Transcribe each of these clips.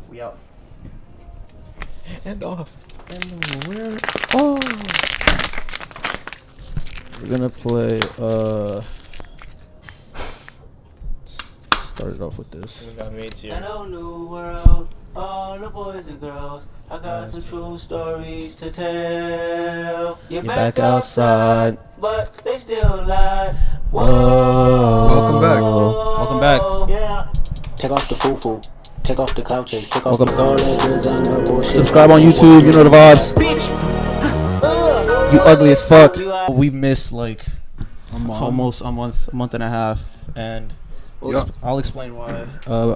We out. And off. And we're We're gonna play. Start it off with this. We got mates here. Hello, new world, all the boys and girls. I got some true stories to tell. You're back outside, but they still lie. Whoa. Welcome back. Welcome back. Yeah. Take off the foo-foo. Take off the cloud chase. Take off the designer bullshit. Subscribe on YouTube. You know the vibes. You ugly as fuck. We've missed like almost a month and a half, and I'll explain why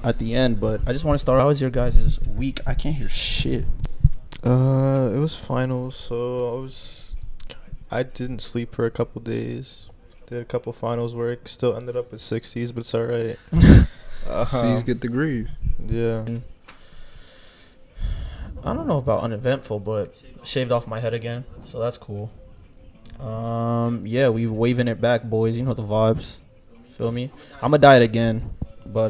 at the end. But I just want to start. How was your guys' week? I can't hear shit. It was finals, so I didn't sleep for a couple days. Did a couple finals work. Still ended up with 60s, but it's alright. C's get degrees. Yeah. I don't know about uneventful, but shaved off my head again, so that's cool. Yeah, we waving it back, boys. You know the vibes. Feel me? I'ma dye it again, but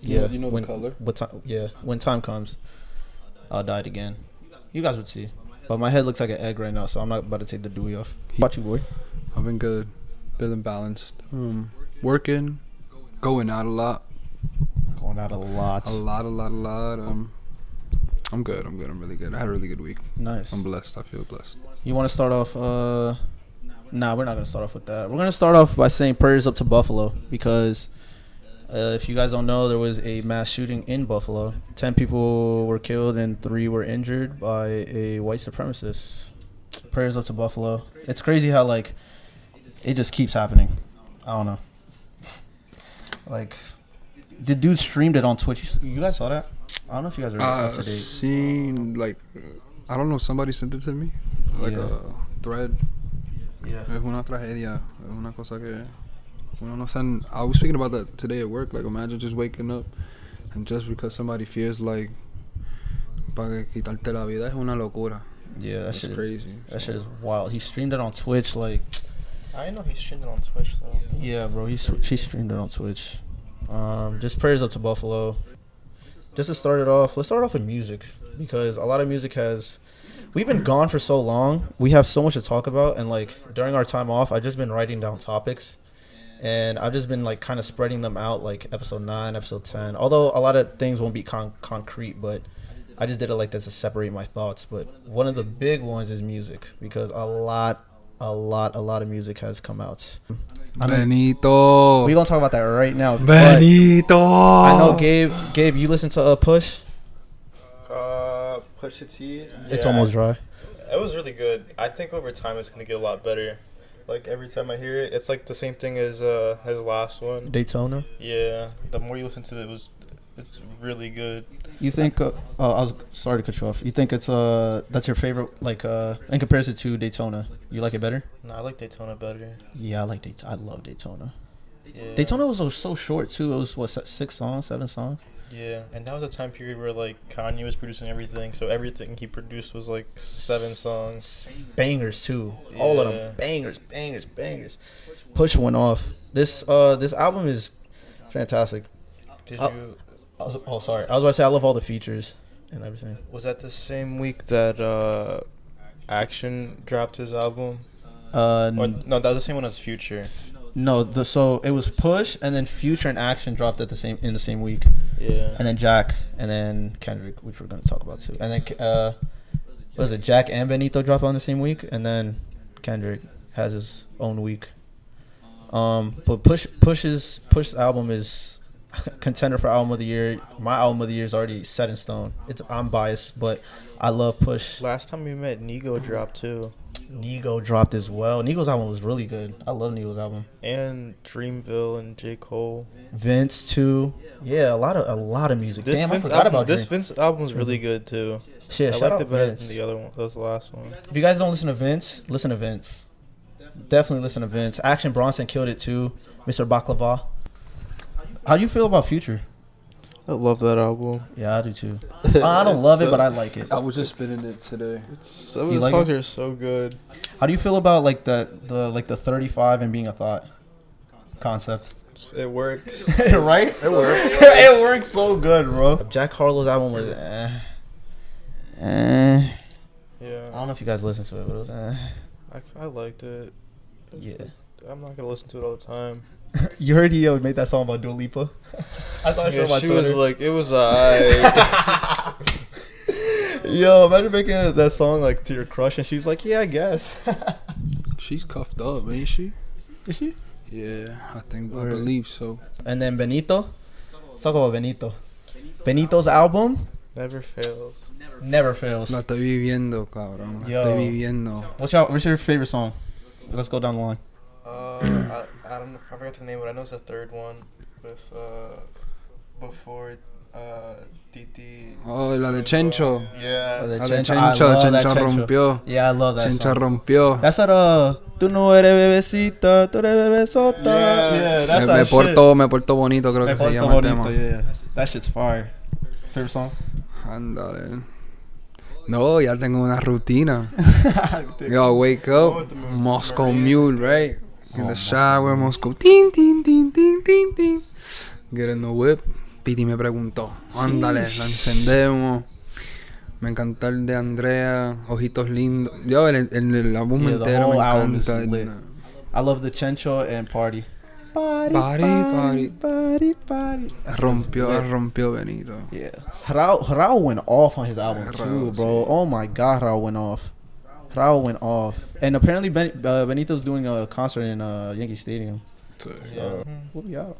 yeah. You know the color. When time comes, I'll dye it again. You guys would see. But my head looks like an egg right now, so I'm not about to take the dewy off. How about you, boy? I've been good, feeling balanced. Working, going out a lot. Going out a lot. A lot. I'm good. I'm really good. I had a really good week. Nice. I'm blessed. I feel blessed. You want to start off? Nah, we're not gonna start off with that. We're gonna start off by saying prayers up to Buffalo because if you guys don't know, there was a mass shooting in Buffalo. 10 people were killed and 3 were injured by a white supremacist. Prayers up to Buffalo. It's crazy how like it just keeps happening. I don't know. Like the dude streamed it on Twitch. You guys saw that? I don't know if you guys are up to date. Seen like I don't know. Somebody sent it to me, like a thread. Yeah. Es una tragedia. Es una cosa que uno no sabe. I was speaking about that today at work. Like, imagine just waking up and just because somebody feels like para quitarte la vida es una locura. Yeah, That's crazy. That shit is wild. He streamed it on Twitch. Like, I didn't know he streamed it on Twitch though. yeah, bro. She streamed it on Twitch. Just prayers up to Buffalo. Just to start it off, let's start off with music because a lot of music we've been gone for so long. We have so much to talk about, and like during our time off, I've just been writing down topics, and I've just been like kind of spreading them out, like episode 9, episode 10. Although a lot of things won't be concrete, but I just did it like that to separate my thoughts. But one of the big ones is music because a lot of music has come out. Benito. We're gonna talk about that right now. Benito. I know Gabe, you listen to Push? Push T. It's almost dry. It was really good. I think over time it's gonna get a lot better. Like every time I hear it, it's like the same thing as his last one. Daytona. Yeah. The more you listen to it, it's really good. You think? I was sorry to cut you off. You think it's that's your favorite? Like in comparison to Daytona, you like it better? No, I like Daytona better. Yeah, I like Daytona. I love Daytona. Yeah. Daytona was so short too. It was what 6 songs, 7 songs. Yeah, and that was a time period where like Kanye was producing everything, so everything he produced was like 7 songs. Bangers too. All of them bangers. Push went off. This album is fantastic. Did you? Sorry. I was about to say I love all the features and everything. Was that the same week that Action dropped his album? No, that was the same one as Future. No, so it was Push and then Future and Action dropped in the same week. Yeah. And then Jack and then Kendrick, which we're gonna talk about too. And then what was it? Jack and Benito dropped on the same week, and then Kendrick has his own week. But Push's album is contender for album of the year. My album of the year is already set in stone. I'm biased, but I love Push. Last time we met, Nego dropped too. Nego dropped as well. Nego's album was really good. I love Nego's album. And Dreamville and J. Cole. Vince too. Yeah, a lot of music. This Damn, Vince I forgot album, about this Dream. Vince album's really good too. Shit, I shout liked out it better Vince. than the other one. That was the last one. If you guys don't listen to Vince, listen to Vince. Definitely listen to Vince. Action Bronson killed it too. Mr. Baklava. How do you feel about Future? I love that album. Yeah, I do too. I don't love it, but I like it. I was just spinning it today. Some of You the like songs it? are so good. How do you feel about like the 35 and being a thought concept? It works. Right? It works. It works so good, bro. Jack Harlow's album was Yeah. I don't know if you guys listened to it, but it was I liked it. yeah. I'm not gonna listen to it all the time. You heard he made that song about Dua Lipa? I saw a show Yeah, about she Twitter. was like, it was Yo, imagine making that song like to your crush, and she's like, "Yeah, I guess." She's cuffed up, ain't she? Is she? Yeah, I Word. believe so. And then Benito. Let's talk about Benito. Benito's album never fails. never fails. La estoy viviendo, cabrón. La Yo. estoy viviendo. What's your favorite song? Let's go down the line. I don't know. I forgot the name, but I know it's the third one with before Titi. Oh, la de Chencho. Yeah. La de Chencho. Chencho. I love that Chencho rompió. Yeah, I love that Chencho song. rompió. That's that tú no eres bebecita, tú eres bebesota. Yeah, that's Me that shit. me porto bonito, creo Me que se porto llama el bonito, tema. yeah. That shit's fire. Favorite song? Ándale. No, ya tengo una rutina. Yo, wake up, Moscow Mule, right? In the shower, Moscow. Tin, tin, tin, tin, tin, tin. Get in the whip. Piti me preguntó. Ándale, la encendemos. Me encanta el de Andrea, Ojitos Lindos. Yo, el álbum Yeah, the entero me whole album is encanta. lit. I love the Chencho and Party. Party. Rompió Benito. Yeah. Raul went off on his album Yeah, too, Raul, bro. sí. Oh my god, Raul went off. Raul went off. And apparently Benito's doing a concert in Yankee Stadium. So we'll be out.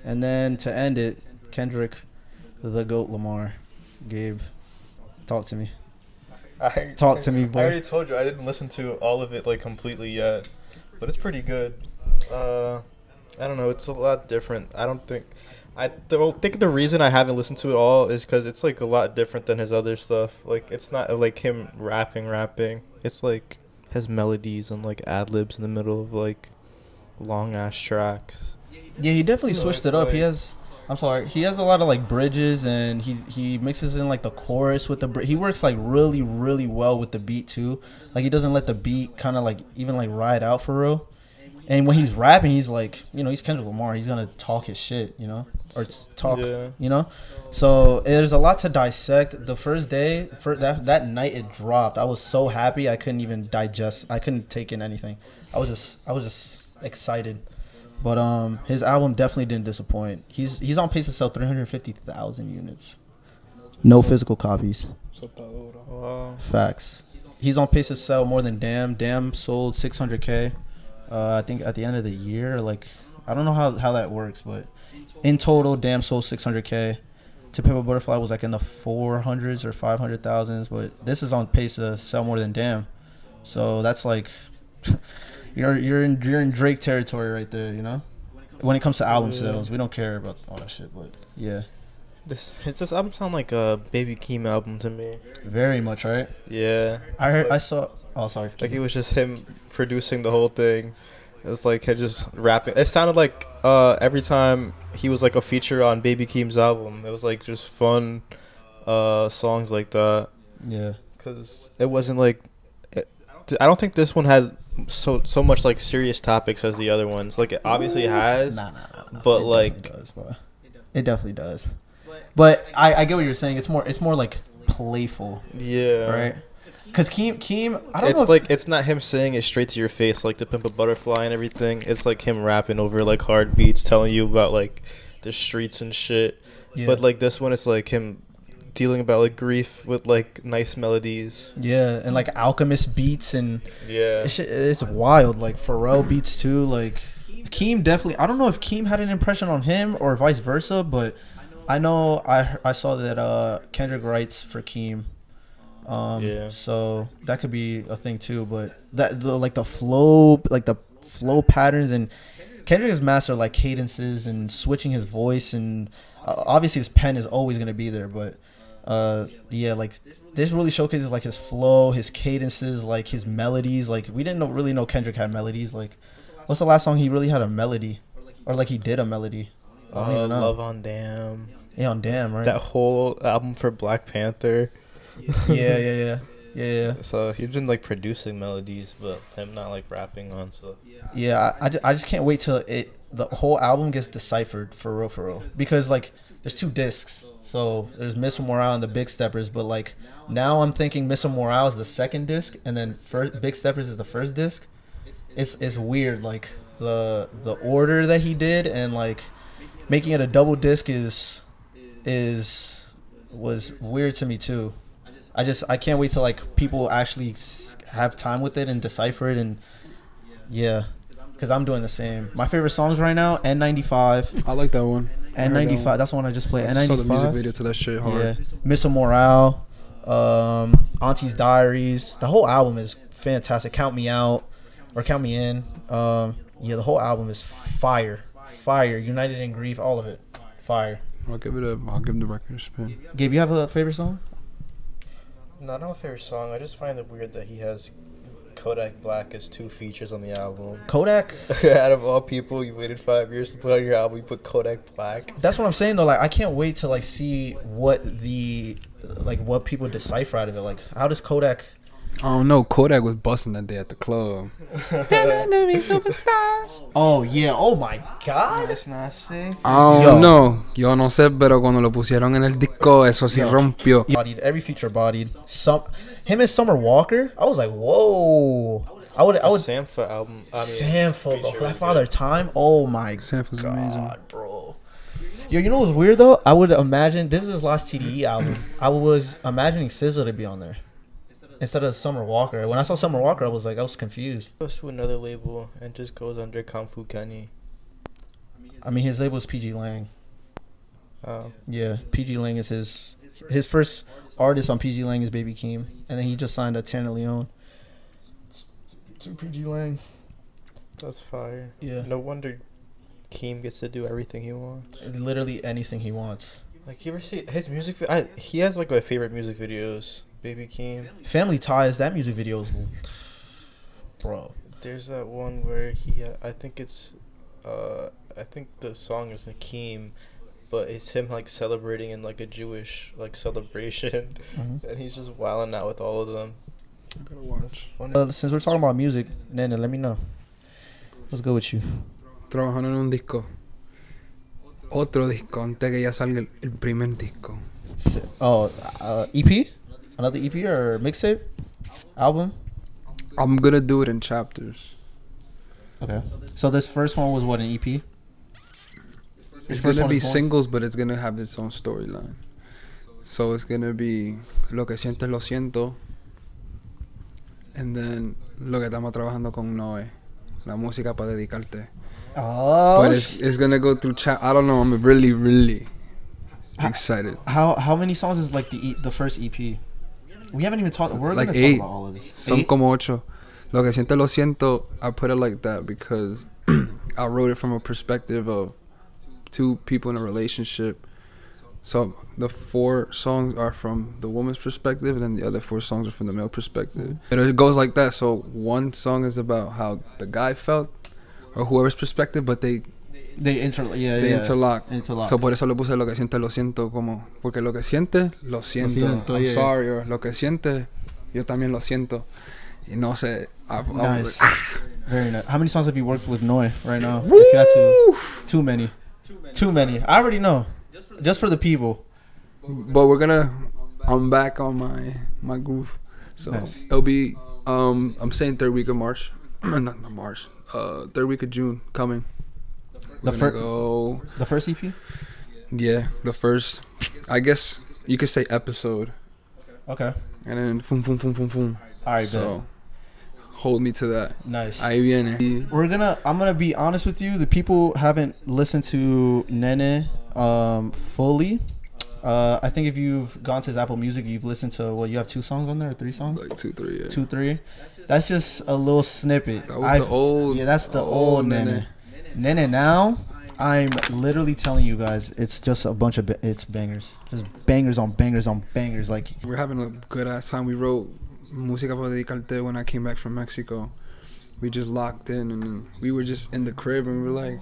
And then to end it, Kendrick, the GOAT Lamar. Gabe, talk to me. Talk to me, boy. I already told you I didn't listen to all of it like completely yet, but it's pretty good. I don't know. It's a lot different. I don't think the reason I haven't listened to it all is because it's like a lot different than his other stuff. Like it's not like him rapping. It's like his melodies and like ad libs in the middle of like long ass tracks. Yeah, he definitely So switched it's it up. like- He has a lot of like bridges, and he mixes in like the chorus with the he works like really well with the beat too. Like he doesn't let the beat kind of like even like ride out for real. And when he's rapping, he's like, he's Kendrick Lamar. He's gonna talk his shit, or talk, Yeah. So there's a lot to dissect. The first day, that night it dropped, I was so happy I couldn't even digest. I couldn't take in anything. I was just excited. But his album definitely didn't disappoint. He's on pace to sell 350,000 units. No physical copies. Wow. Facts. He's on pace to sell more than Damn. Damn sold 600K. I think at the end of the year, like I don't know how that works, but in total, Damn sold 600K. To Pimp a Butterfly was like in the 400s or 500,000s, but this is on pace to sell more than Damn. So that's like you're in Drake territory right there, When it comes to album sales, we don't care about all that shit, but yeah, This album sound like a Baby Keem album to me. very much, right? Yeah. I saw. Oh, sorry. Like it was just him producing the whole thing. It was like him just rapping. It sounded like every time he was like a feature on Baby Keem's album, it was like just fun songs like that. Yeah. Cause it wasn't like I don't think this one has so much like serious topics as the other ones. Like it obviously has, Nah. but It like definitely does, bro. It definitely does. But I get what you're saying. It's more like playful, yeah, right? Because Keem, I don't know. It's like it's not him saying it straight to your face like the Pimp a Butterfly and everything. It's like him rapping over like hard beats, telling you about like the streets and shit. Yeah. But like this one, it's like him dealing about like grief with like nice melodies. Yeah, and like Alchemist beats and Yeah, it's wild. Like Pharrell beats too. Like Keem definitely. I don't know if Keem had an impression on him or vice versa, but I know I saw that Kendrick writes for Keem. Yeah. So that could be a thing too. But the flow patterns, and Kendrick is master like cadences and switching his voice, and obviously his pen is always gonna be there. But yeah, like this really showcases like his flow, his cadences, like his melodies. Like we didn't really know Kendrick had melodies. Like what's the last song he really had a melody, or like he did a melody? I don't even know. Love on Damn. Yeah, on Damn, right? That whole album for Black Panther. Yeah. So he's been like producing melodies, but him not like rapping on stuff. Yeah, I just can't wait till the whole album gets deciphered for real, because like there's 2 discs. So there's Miss Morale and the Big Steppers, but like now I'm thinking Miss Morale is the second disc, and then Big Steppers is the first disc. It's weird, like the order that he did, and like making it a double disc was weird to me too. I can't wait till like people actually have time with it and decipher it, and yeah, because I'm doing the same. My favorite songs right now, N95. I like that one. N95, that's the one I just played. I saw the music N95. video to that shit hard. Yeah, Miss Morale, Auntie's Diaries. The whole album is fantastic. Count Me Out or Count Me In. Yeah, the whole album is fire. United in Grief, all of it, fire. I'll give the record a spin. Gabe, you have a favorite song? Not my favorite song. I just find it weird that he has Kodak Black as 2 features on the album. Kodak? Out of all people, you waited 5 years to put on your album, you put Kodak Black. That's what I'm saying though. Like, I can't wait to like see what people decipher out of it. Like, how does Kodak? I don't know. Kodak was busting that day at the club. Oh yeah. Oh my God. It's not safe. I don't know. Yo no sé, pero cuando lo pusieron en el disco, eso sí rompió. Bodied, every feature bodied. Him and Summer Walker. I was like, whoa. I would. Sampha album. Sampha, bro. That Father Time. Oh my Sampha's God, amazing. bro. Yo, you know what's weird though? I would imagine this is his last TDE album. I was imagining SZA to be on there instead of Summer Walker. When I saw Summer Walker, I was confused. Goes to another label and just goes under Kung Fu Kenny. I mean, his label is PG Lang. Oh. Yeah, PG Lang is his first artist on PG Lang is Baby Keem, and then he just signed a Tana Leone to PG Lang. That's fire. Yeah. No wonder Keem gets to do everything he wants. Literally anything he wants. Like, you ever see his music? He has like my favorite music videos. Baby Keem. Family Ties, that music video is, bro. There's that one where I think the song is Nakeem, but it's him like celebrating in like a Jewish like celebration, and he's just wilding out with all of them. I gotta watch. Since we're talking about music, Nene, let me know. What's good with you? Trabajando en un disco. Otro disco antes que ya salga el primer disco. EP? Another EP or mixtape? Album? I'm gonna do it in chapters. Okay. So this first one was what, an EP? It's gonna be singles, but it's gonna have its own storyline. So it's gonna be Lo que sientes lo siento, and then Lo que estamos trabajando con Noe, la música para dedicarte. Oh. But it's gonna go through I don't know. I'm really excited. How many songs is like the first EP? We haven't even talked. We're like gonna 8. talk about all of this. Son 8? como 8. Lo que siento lo siento. I put it like that because I wrote it from a perspective of 2 people in a relationship. So the 4 songs are from the woman's perspective, and then the other 4 songs are from the male perspective. And it goes like that. So one song is about how the guy felt, or whoever's perspective, but they interlock. So por eso le puse Lo que siente lo siento, como porque lo que siente lo siento. I'm sorry, or lo que siente yo también lo siento. Y no sé. Nice. Very nice. How many songs have you worked with Noe right now? Woo! Too many. I already know. Just for the people. But I'm back on my groove. So nice. It'll be I'm saying 3rd week of March. Not March. 3rd week of June coming. The first EP? Yeah, the first. I guess you could say episode. Okay. And then boom. Alright, so hold me to that. Nice. Ahí viene. I'm gonna be honest with you. The people haven't listened to Nene fully. I think if you've gone to his Apple Music, you've listened to you have 2 songs on there or 3 songs? Like 2, 3, yeah. 2, 3. That's just a little snippet. That was the old. Yeah, that's the old Nene. Nene now, I'm literally telling you guys, it's just a bunch of it's bangers, just bangers on bangers on bangers. Like, we're having a good ass time. We wrote Música para Dedicarte when I came back from Mexico. We just locked in and we were just in the crib and we were like,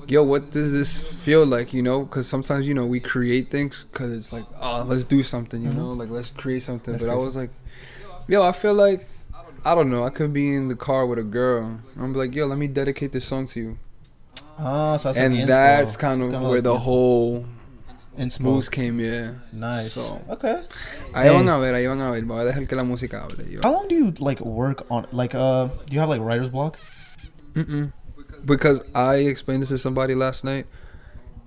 yo, what does this feel like, you know? Because sometimes, you know, we create things because it's like, oh, let's do something, you know? Like, let's create something. That's crazy. I was like, yo, I feel like, I don't know, I could be in the car with a girl. I'm like, yo, let me dedicate this song to you. Oh, so that's And like the that's inspo. kind It's of kinda where like the whole inspo. boost came, yeah. Nice. So, Okay. ahí van a ver, ahí van a ver. Voy a dejar que la música hable. Yo. How long do you like work on do you have like writer's block? Because I explained this to somebody last night.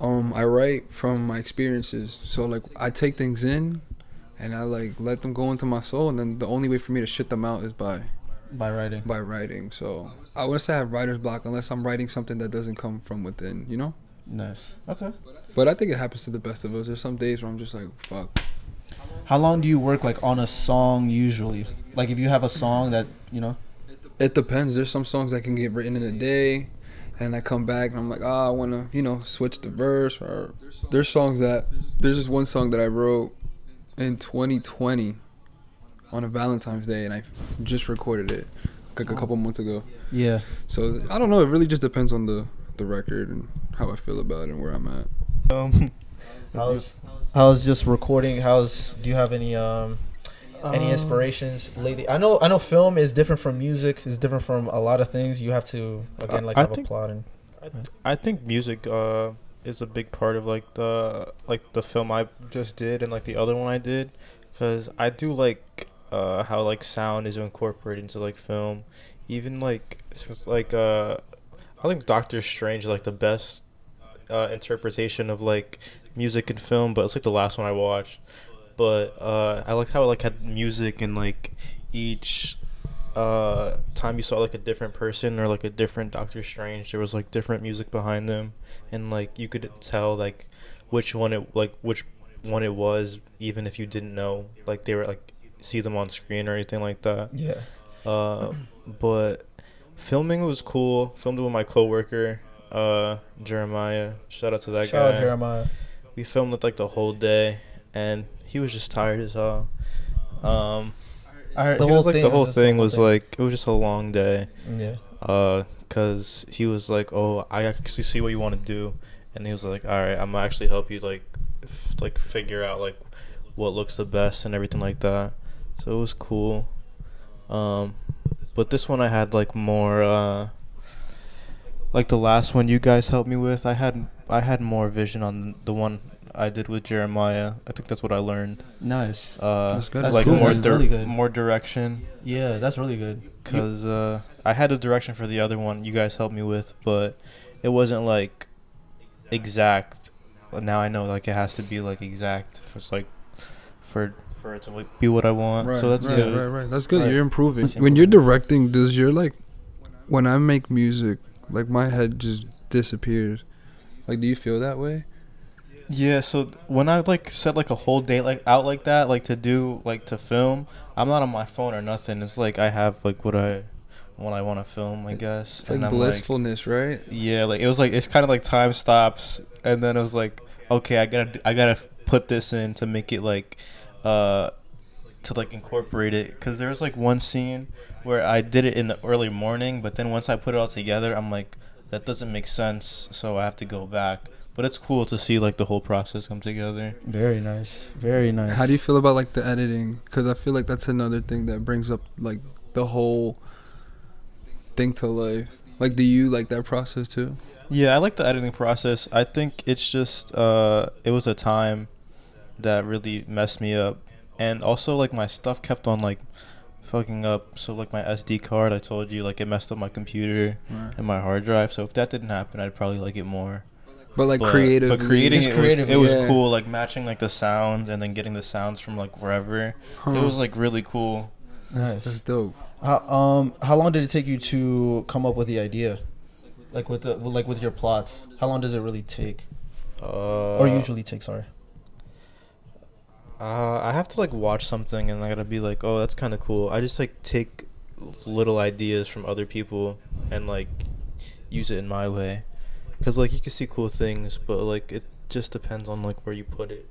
I write from my experiences. So like I take things in and I like let them go into my soul, and then the only way for me to shit them out is by writing. So I wouldn't say I have writer's block unless I'm writing something that doesn't come from within, you know? Nice. Okay. But I think it happens to the best of us. There's some days where I'm just like, fuck. How long do you work like on a song usually? Like if you have a song that, you know? It depends. There's some songs that can get written in a day, and I come back and I'm like, I want to, switch the verse. Or there's this one song that I wrote in 2020 on a Valentine's Day, and I just recorded it like a couple months ago. Yeah. So I don't know. It really just depends on the record and how I feel about it and where I'm at. How's just recording? Do you have any inspirations lately? I know film is different from music. It's different from a lot of things. You have to again have a plot and. I think music is a big part of like the film I just did and like the other one I did, because I do like how like sound is incorporated into like film. Even like it's just like I think Doctor Strange is like the best interpretation of like music and film, but it's like the last one I watched. But I liked how it like had music and like each time you saw like a different person or like a different Doctor Strange, there was like different music behind them, and like you could tell like which one it was, even if you didn't know like they were like see them on screen or anything like that. Yeah. But filming was cool. Filmed it with my coworker, Jeremiah. Shout out to that guy. Shout out Jeremiah. We filmed it like the whole day, and he was just tired as hell. The whole thing was like, it was just a long day. Yeah. Cause he was like, oh, I actually see what you want to do, and he was like, all right, I'm gonna actually help you like figure out like what looks the best and everything like that. So it was cool. But this one I had like more like the last one you guys helped me with. I had more vision on the one I did with Jeremiah. I think that's what I learned. Nice. That's good. Like good. more That's really good. more direction. Yeah, that's really good. Cause I had a direction for the other one you guys helped me with, but it wasn't like exact. Now I know like it has to be like exact for it to like be what I want. Right, so that's good. Right. That's good. Right. You're improving. When you're directing, does your like, when I make music, like my head just disappears. Like, do you feel that way? Yeah, so when I like set like a whole day like out like that, like to do like to film, I'm not on my phone or nothing. It's like I have like what I want to film, I guess. It's like I'm blissfulness, right? Yeah, like it was like it's kind of like time stops, and then it was like, okay, I gotta put this in to make it like to like incorporate it, because there was like one scene where I did it in the early morning, but then once I put it all together, I'm like, that doesn't make sense, so I have to go back. But it's cool to see like the whole process come together. Very nice. Very nice. How do you feel about like the editing? Because I feel like that's another thing that brings up like the whole thing to life. Like, do you like that process too? Yeah, I like the editing process. I think it's just it was a time that really messed me up, and also like my stuff kept on like fucking up. So like my SD card, I told you, like it messed up my computer and my hard drive. So if that didn't happen, I'd probably like it more. But like creative. But creating it was yeah. cool, like matching like the sounds and then getting the sounds from like wherever. It was like really cool. Nice. That's dope. How long did it take you to come up with the idea? Like with your plots, how long does it really take? Or usually take, sorry. I have to like watch something and I gotta be like, oh, that's kind of cool. I just like take little ideas from other people and like use it in my way, because like you can see cool things, but like it just depends on like where you put it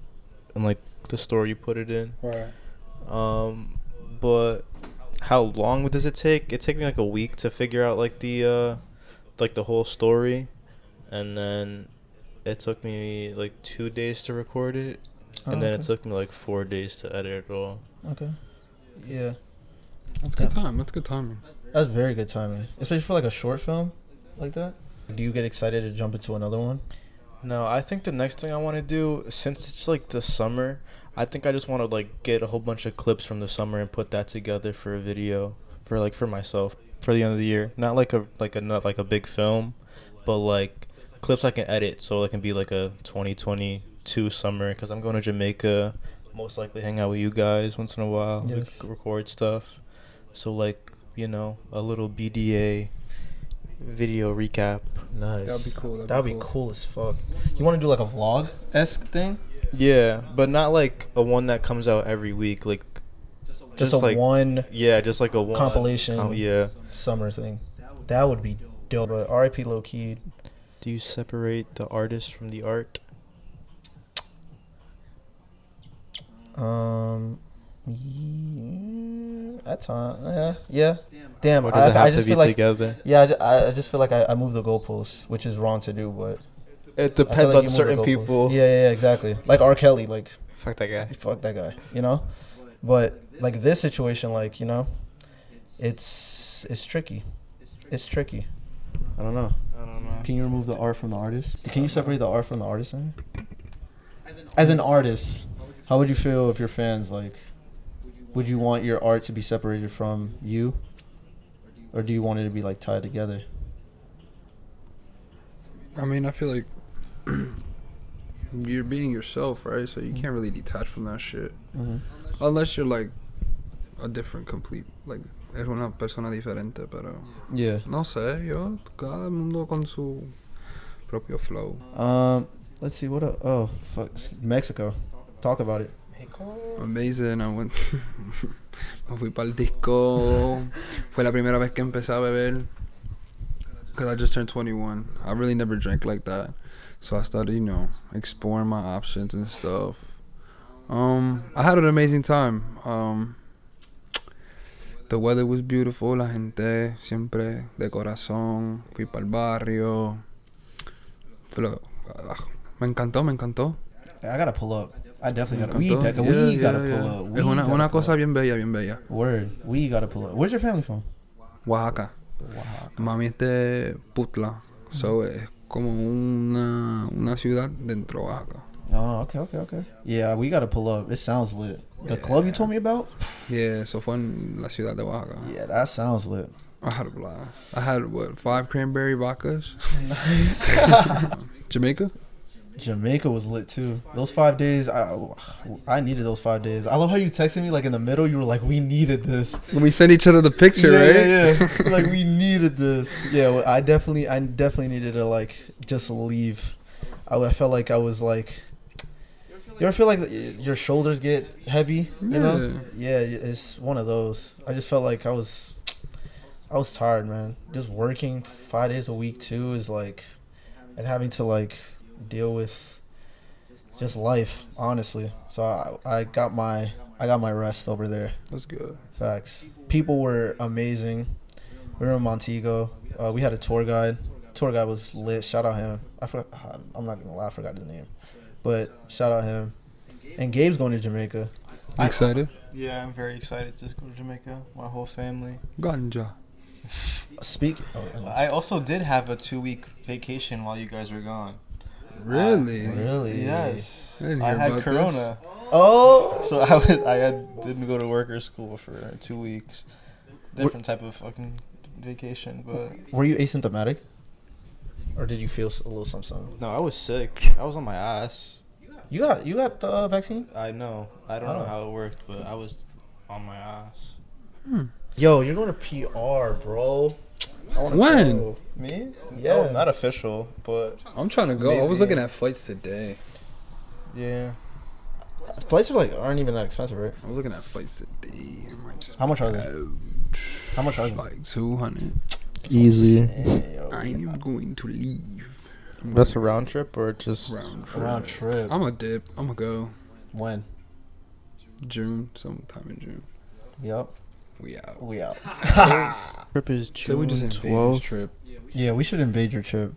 and like the story you put it in. Right. But how long does it take? It took me like a week to figure out like the whole story, and then it took me like 2 days to record it. And then it took me like 4 days to edit it all. Okay. Yeah. That's good time. That's good timing. That's very good timing, especially for like a short film like that. Do you get excited to jump into another one? No, I think the next thing I want to do, since it's like the summer, I think I just want to like get a whole bunch of clips from the summer and put that together for a video for myself for the end of the year. Not like not like a big film, but like clips I can edit so it can be like a 2022 summer, because I'm going to Jamaica, most likely hang out with you guys once in a while, Yes. record stuff. So like, you know, a little BDA video recap. Nice. That'd be cool. That'd be cool as fuck. You want to do like a vlog-esque thing? Yeah, but not like a one that comes out every week, like Just a like one yeah, just like a one compilation yeah. summer thing. That would be dope. But R.I.P. Low Key. Do you separate the artist from the art? At time, yeah. Damn, Or does it have I to just be feel like together? yeah, I just feel like I moved the goalposts, which is wrong to do, but It I feel depends like on you moved certain the goalposts. people. Yeah, exactly. Like R. Kelly, like Fuck that guy. fuck that guy, you know. But like this situation, like you know, it's tricky. It's tricky. I don't know. Can you remove the art from the artist? Can you separate the art from the artist? Then? As an artist, how would you feel if your fans like? Would you want your art to be separated from you, or do you want it to be like tied together? I mean, I feel like you're being yourself, right? So you can't really detach from that shit. Mm-hmm. Unless you're like a different, complete, like, eres una persona diferente, pero Yeah. no sé, yo, cada mundo con su propio flow. Let's see what. Oh, fuck, Mexico. Talk about it. Amazing, I went. Me fui para el disco. Fue la primera vez que empecé a beber. Because I just turned 21. I really never drank like that. So I started, you know, exploring my options and stuff. I had an amazing time. The weather was beautiful. La gente siempre de corazón. Fui para el barrio. Me encantó. I gotta pull up. I definitely gotta. Me We encantó. gotta pull up. We Es gotta una pull cosa up. bien bella. Word. We gotta pull up. Where's your family from? Oaxaca. Mami es de Putla. So es como una ciudad dentro de Oaxaca. Oh, okay. Yeah, we gotta pull up. It sounds lit. The club you told me about? Yeah, eso fue en la ciudad de Oaxaca. Yeah, that sounds lit. I had a blast. I had, 5 cranberry vodkas? Nice. Jamaica? Jamaica was lit too. Those 5 days, I needed those 5 days. I love how you texted me like in the middle. You were like, "We needed this." When we sent each other the picture, right? Yeah. Like we needed this. Yeah, well, I definitely needed to like just leave. I felt like I was like. You ever feel like your shoulders get heavy? You know? Yeah, it's one of those. I just felt like I was tired, man. Just working 5 days a week too is like, and having to like deal with just life, honestly. So I got my rest over there. That's good. Facts. People were amazing. We were in Montego. We had a tour guide. Tour guide was lit. Shout out him. I'm not gonna lie. I forgot his name. But shout out him. And Gabe's going to Jamaica. You excited? Yeah, I'm very excited to go to Jamaica. My whole family. Ganja. I also did have a 2-week vacation while you guys were gone. Really? Really? Yes. I didn't I hear had about corona. Oh. So didn't go to work or school for 2 weeks. Different type of fucking vacation, but Were you asymptomatic? Or did you feel a little something? no, I was sick. I was on my ass. You got the vaccine? I know. I don't know how it worked, but I was on my ass. Yo, you're going to PR, bro. I wanna When? go. Me? Yeah. No, not official, but I'm trying to go. I was Maybe. looking at flights today. yeah. Flights aren't even that expensive, right? I was looking at flights today. How much are they? How much are they? Like 200. Easy. I am going to leave. That's a round trip or just Round trip. I'm a dip. I'm gonna go When? June, sometime in June. Yup. We out. We out. trip is So we June just invade this 12th. trip. Yeah, we should invade your trip.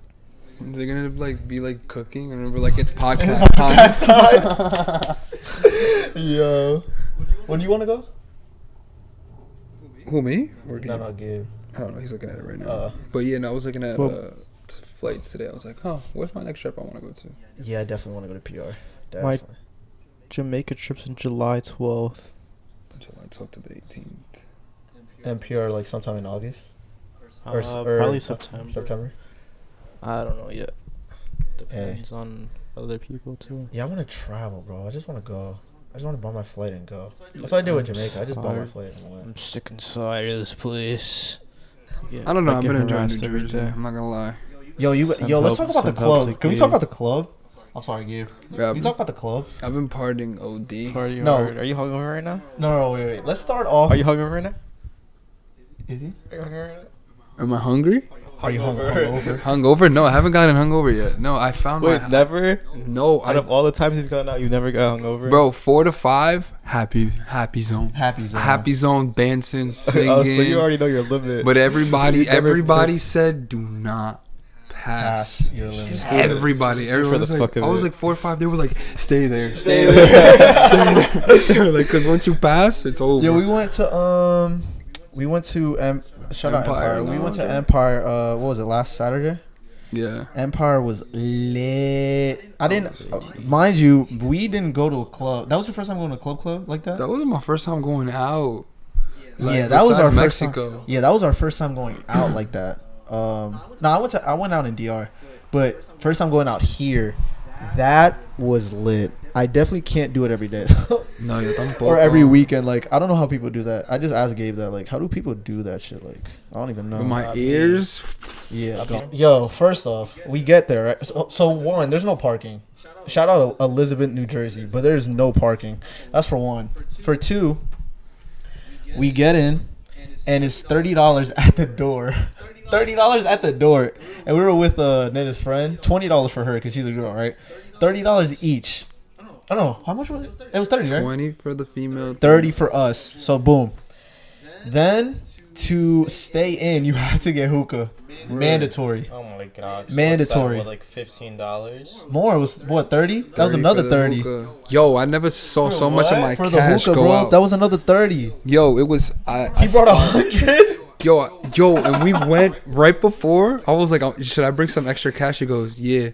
They're gonna be like cooking, and we're like, it's podcast time. Yo. When do you want to go? Who, me? Or Gabe? No, Gabe. I don't know. He's looking at it right now. But yeah, no, I was looking at flights today. I was like, huh, where's my next trip I want to go to? Yeah, I definitely want to go to PR. My Definitely. Jamaica trip's in July 12th. July 12th to the 18th. And PR like sometime in August or Probably September. September. I don't know yet. Depends on other people too. Yeah, I want to travel, bro. I just want to go. I just want to buy my flight and go. That's what I did with Jamaica. I just bought my flight and went. I'm sick and tired of this place. I don't know. I've get been enjoying New harassed every Jersey. day. I'm not gonna lie. Let's talk about the club. Can we talk about the club? I'm sorry, Gabe. Yeah, Can we talk about the club? I've been partying OD. Party No. hard. Are you hungover right now? No, wait. Let's start off. Are you hungover right now? Is he? Are you hungover right now? Am I hungry? Are you hungover? Hungover? No, I haven't gotten hungover yet. No, I found Wait, my. never? No, Out of all the times you've gone out, you never got hungover? Bro, 4 to 5, happy zone. Happy zone. Happy zone, dancing, singing. Oh, so you already know your limit. But everybody You never said, do not pass. Pass your limit. do it. Everybody Just do it for was the like, fuck of I was it. like 4 or 5. They were like, stay there, stay there, stay there. They were like, because once you pass, it's over. Yeah, we went to shout out Empire, Empire. We no, went to okay. Empire. What was it? Last Saturday. Yeah. Empire was lit. I didn't, mind you, we didn't go to a club. That was your first time going to a club like that. That wasn't my first time going out. Yeah, that was our besides first time. Mexico. Yeah, that was our first time going out like that. No, I went out in DR, but first time going out here, that was lit. I definitely can't do it every day. No, yo tampoco. Or every weekend. Like, I don't know how people do that. I just asked Gabe that. Like, how do people do that shit? Like, I don't even know. With my ears. Yeah. Yo, first off, we get there. Right? So one, there's no parking. Shout out to Elizabeth, New Jersey, but there's no parking. That's for one. For two, we get in, and it's $30 at the door. $30 at the door, and we were with Nene's friend. $20 for her because she's a girl, right? $30 each. I don't know how much was it. It was 30, right? 20 for the female. 30 for us. So boom. Then to stay in, you have to get hookah. Mandatory. Oh my god. Mandatory. Like $15? More. It was what, 30? That was another 30. Yo, I never saw so much of my For the cash hookah, go bro. out. That was another 30. Yo, it was. He brought 100. Yo, and we went right before. I was like, should I bring some extra cash? He goes, yeah.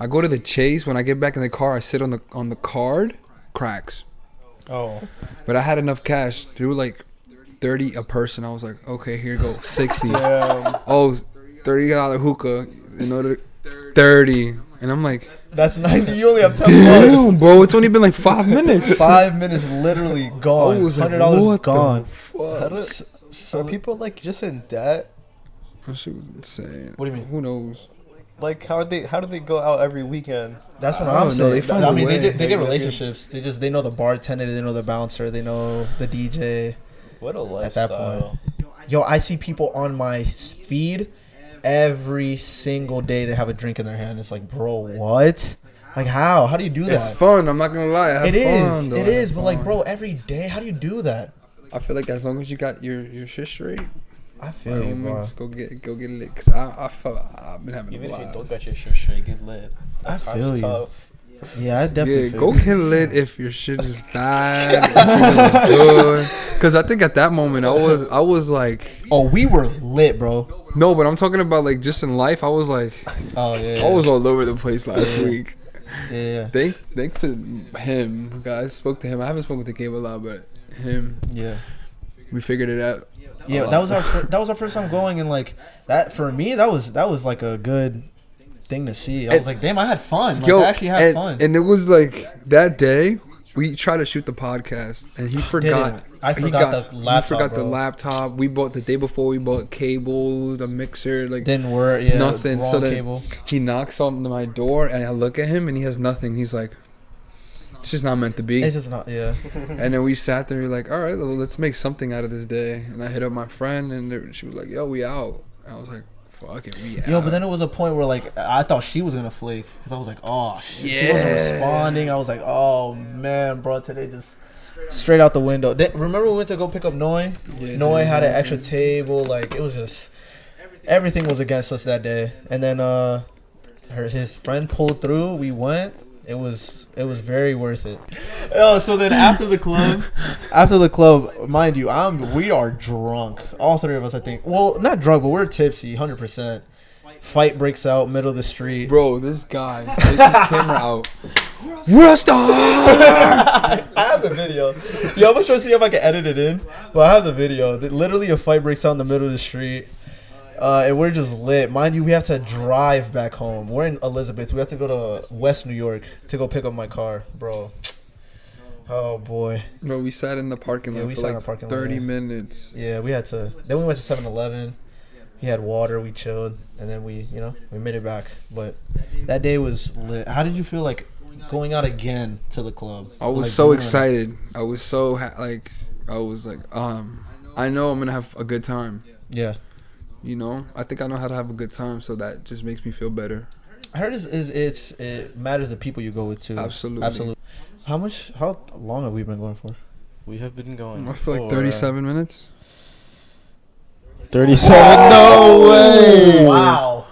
I go to the Chase. When I get back in the car, I sit on the card, cracks. Oh. But I had enough cash. They were like 30 a person. I was like, okay, here you go, 60. Oh, $30 hookah, another 30, and I'm like, That's 90. You only have 10 bucks. damn, bro, it's only been like 5 minutes. 5 minutes literally gone. I was like, $100 what gone. the fuck? So are people like just in debt? That shit was insane. What do you mean? Who knows? Like how do they go out every weekend? That's what I I'm don't know. They saying. find I a mean, way. they get relationships. They know the bartender, they know the bouncer, they know the DJ. What a At that lifestyle. point, yo, I see people on my feed every single day. They have a drink in their hand. It's like, bro, what? Like, how? How do you do that? It's fun. I'm not gonna lie. I have It is. fun, though. It I is. have But like, fun. bro, every day, how do you do that? I feel like as long as you got your shit straight, I feel you, bro. go get lit. Cause I've been having Even a if you lot. don't get your shit straight, get lit. I That feel time's you. tough. Yeah, I definitely Yeah, feel go you. get lit if your shit is bad. If you're good. Cause I think at that moment I was like, Oh, we were lit, bro. no, but I'm talking about like just in life. I was like, Oh yeah. I was all over the place last Yeah. week. Yeah. Thanks to him, guys. I spoke to him. I haven't spoken to Gabe a lot, but him, Yeah. we figured it out. Yeah, that was our first time going, and like that for me, that was like a good thing to see. I was like, damn, I had fun. Like, I actually had fun. And it was like that day we tried to shoot the podcast, and he forgot. I forgot the laptop. He forgot the bro. laptop. We bought the day before. We bought cable, the mixer, like Didn't work. Yeah, nothing. Wrong So then cable. he knocks on my door, and I look at him, and he has nothing. He's like, "It's just not meant to be." It's just not. Yeah. And then we sat there, like, all right, well, let's make something out of this day. And I hit up my friend, and she was like, yo, we out. And I was like, fuck it, we out. Yo, but then it was a point where like I thought she was gonna flake because I was like, oh shit, she wasn't Yeah. responding. I was like, oh man, bro, today just straight out the window. Remember we went to go pick up Noi? Yeah, Noi had an yeah. extra table. Like it was just everything was against us that day. And then his friend pulled through. We went. It was very worth it. Oh, so then after the club, mind you, we are drunk. All three of us, I think. Well, not drunk, but we're tipsy, 100%. Fight breaks out, middle of the street. Bro, this guy takes his camera out. Rasta! I have the video. Yo, I'm gonna try to see if I can edit it in. But I have the video. Literally, a fight breaks out in the middle of the street. And we're just lit. Mind you, we have to drive back home. We're in Elizabeth. We have to go to West New York to go pick up my car, bro. Oh, boy. Bro, we sat in the parking lot for like 30 minutes. Yeah, we had to. Then we went to 7-Eleven. We had water. We chilled. And then we made it back. But that day was lit. How did you feel like going out again to the club? I was so excited. I was so, I was like, I know I'm going to have a good time. Yeah. You know, I think I know how to have a good time, so that just makes me feel better. I heard it matters the people you go with too. Absolutely. How long have we been going for? We have been going. I feel like 37 minutes. 37. No way. Wow.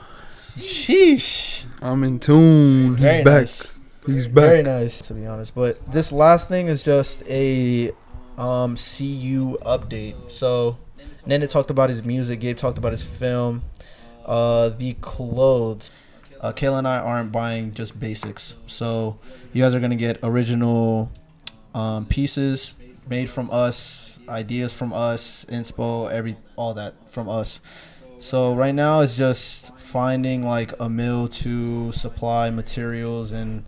Sheesh. I'm in tune. He's Very back. nice. He's back. Very nice, to be honest. But this last thing is just a CU update. So Nene talked about his music. Gabe talked about his film. The clothes. Kayla and I aren't buying just basics. So you guys are going to get original pieces made from us, ideas from us, inspo, all that from us. So right now it's just finding like a mill to supply materials and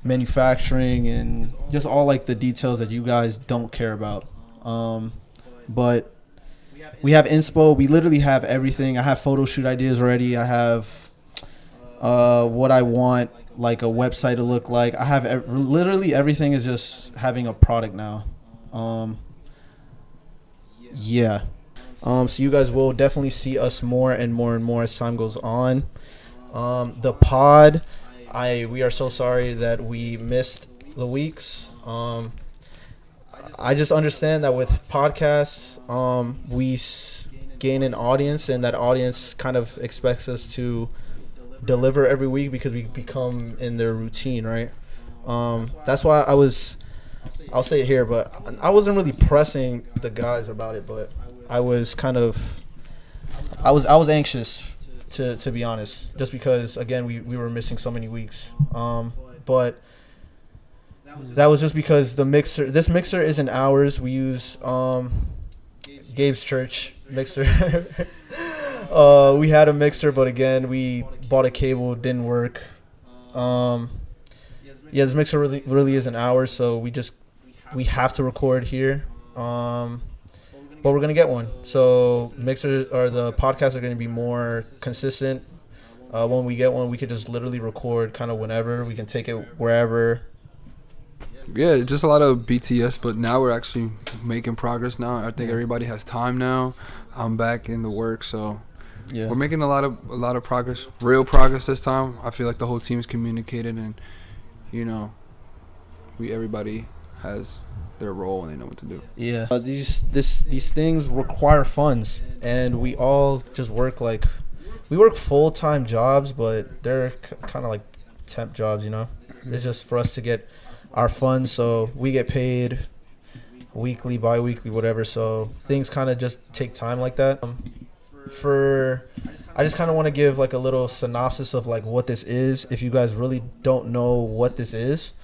manufacturing and just all like the details that you guys don't care about. But we have inspo. We literally have everything. I have photo shoot ideas already. I have what I want like a website to look like. I have literally everything is just having a product now. Yeah. So you guys will definitely see us more and more and more as time goes on. The pod, we are so sorry that we missed the weeks. I just understand that with podcasts, we gain an audience, and that audience kind of expects us to deliver every week because we become in their routine, right? That's why I'll say it here, but I wasn't really pressing the guys about it, but I was anxious to be honest, just because again we were missing so many weeks. But that was just because this mixer isn't ours. We use Gabe's church mixer. We had a mixer, but again we bought a cable, it didn't work. This mixer really isn't ours, so we have to record here. But we're gonna get one. So mixers or the podcasts are gonna be more consistent. When we get one, we could just literally record kind of whenever. We can take it wherever. Yeah, just a lot of BTS, but now we're actually making progress now. I think everybody has time now. I'm back in the work, so Yeah, we're making a lot of progress, real progress this time. I feel like the whole team's communicated, and everybody has their role and they know what to do. Yeah. These things require funds, and we all just work we work full-time jobs, but they're kind of like temp jobs, It's just for us to get our funds, so we get paid weekly, bi-weekly, whatever. So things kind of just take time like that. I just kind of want to give like a little synopsis of like what this is. If you guys really don't know what this is,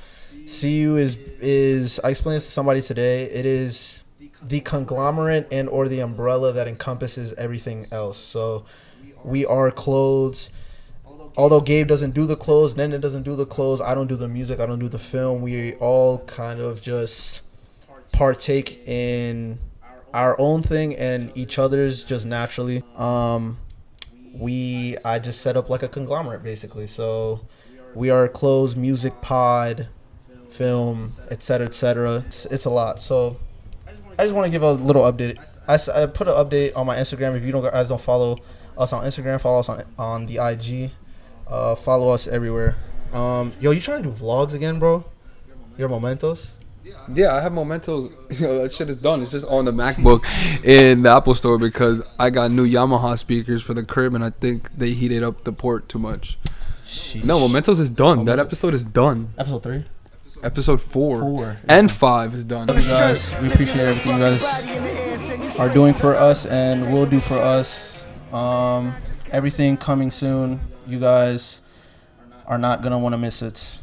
CU is I explained this to somebody today. It is the conglomerate and or the umbrella that encompasses everything else. So we are clothes. Although Gabe doesn't do the clothes, Nene doesn't do the clothes, I don't do the music, I don't do the film. We all kind of just partake in our own thing and each other's just naturally. I just set up like a conglomerate basically. So we are clothes, music, pod, film, etc., etc. It's a lot. So I just want to give a little update. I put an update on my Instagram. If you guys don't follow us on Instagram, follow us on the IG. Follow us everywhere. Yo, you trying to do vlogs again, bro? Your mementos? Yeah, I have mementos. That shit is done. It's just on the MacBook in the Apple Store because I got new Yamaha speakers for the crib, and I think they heated up the port too much. Sheesh. No, mementos is done. That episode is done. Episode 3? Episode 4 and 5 is done. Love you guys. We appreciate everything you guys are doing for us and will do for us. Everything coming soon. You guys are not going to want to miss it.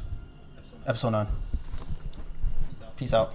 Episode 9. Peace out.